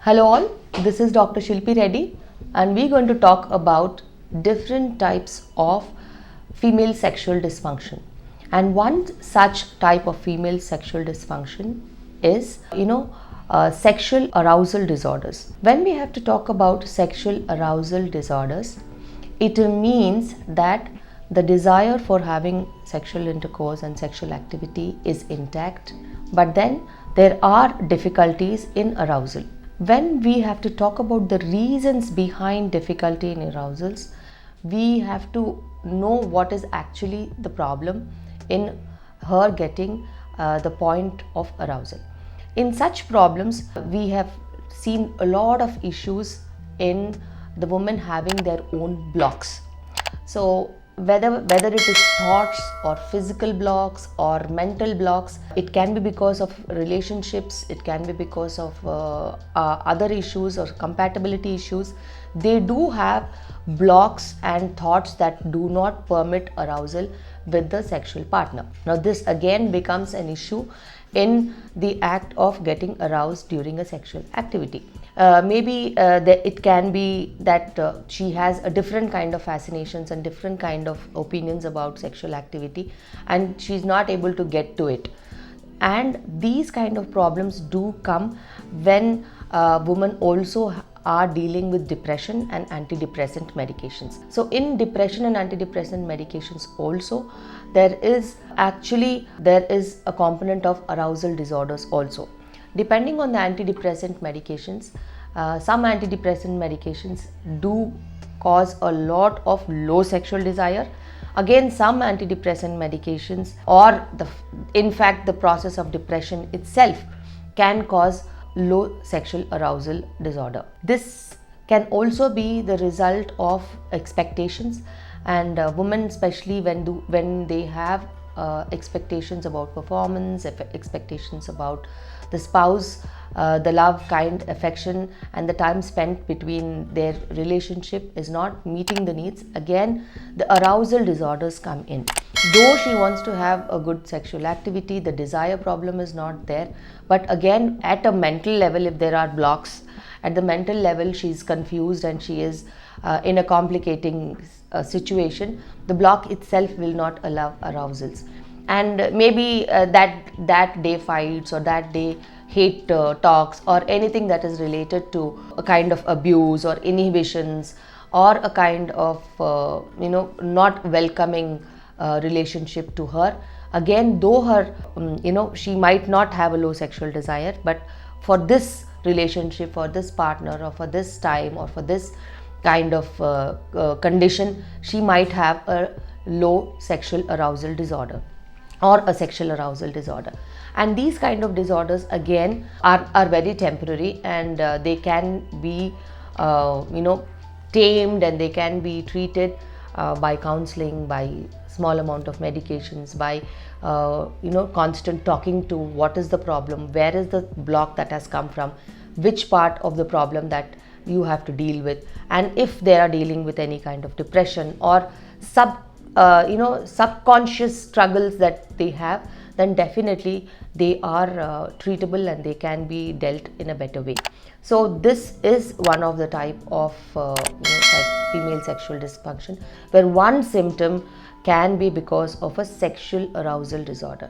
Hello all, this is Dr. Shilpi Reddy and we're going to talk about different types of female sexual dysfunction. And one such type of female sexual dysfunction is, sexual arousal disorders. When we have to talk about sexual arousal disorders, it means that the desire for having sexual intercourse and sexual activity is intact, but then there are difficulties in arousal. When we have to talk about the reasons behind difficulty in arousals, we have to know what is actually the problem in her getting the point of arousal. In such problems, we have seen a lot of issues in the women having their own blocks. So whether it is thoughts or physical blocks or mental blocks, it can be because of relationships, it can be because of other issues or compatibility issues. They do have blocks and thoughts that do not permit arousal with the sexual partner. Now this again becomes an issue in the act of getting aroused during a sexual activity. It can be that she has a different kind of fascinations and different kind of opinions about sexual activity and she's not able to get to it. And these kind of problems do come when women also are dealing with depression and antidepressant medications. So in depression and antidepressant medications also, there is a component of arousal disorders also. Depending on the antidepressant medications, some antidepressant medications do cause a lot of low sexual desire. Again, some antidepressant medications or the process of depression itself can cause low sexual arousal disorder. This can also be the result of expectations, and women, especially when they have expectations about performance, expectations about the spouse, the love, kind, affection, and the time spent between their relationship is not meeting the needs. Again, the arousal disorders come in. Though she wants to have a good sexual activity, the desire problem is not there. But again, at a mental level, if there are blocks, at the mental level, she's confused and she is in a complicating situation, the block itself will not allow arousals. And maybe that day fights or that day hate talks or anything that is related to a kind of abuse or inhibitions or a kind of not welcoming relationship to her. Again, though her she might not have a low sexual desire, but for this relationship, for this partner, or for this time, or for this kind of condition, she might have a low sexual arousal disorder or a sexual arousal disorder. And these kind of disorders again are very temporary, and they can be tamed, and they can be treated by counseling, by small amount of medications, by constant talking to what is the problem, where is the block that has come from, which part of the problem that you have to deal with, and if they are dealing with any kind of depression or subconscious struggles that they have, then definitely they are treatable and they can be dealt in a better way. So this is one of the type of female sexual dysfunction, where one symptom can be because of a sexual arousal disorder.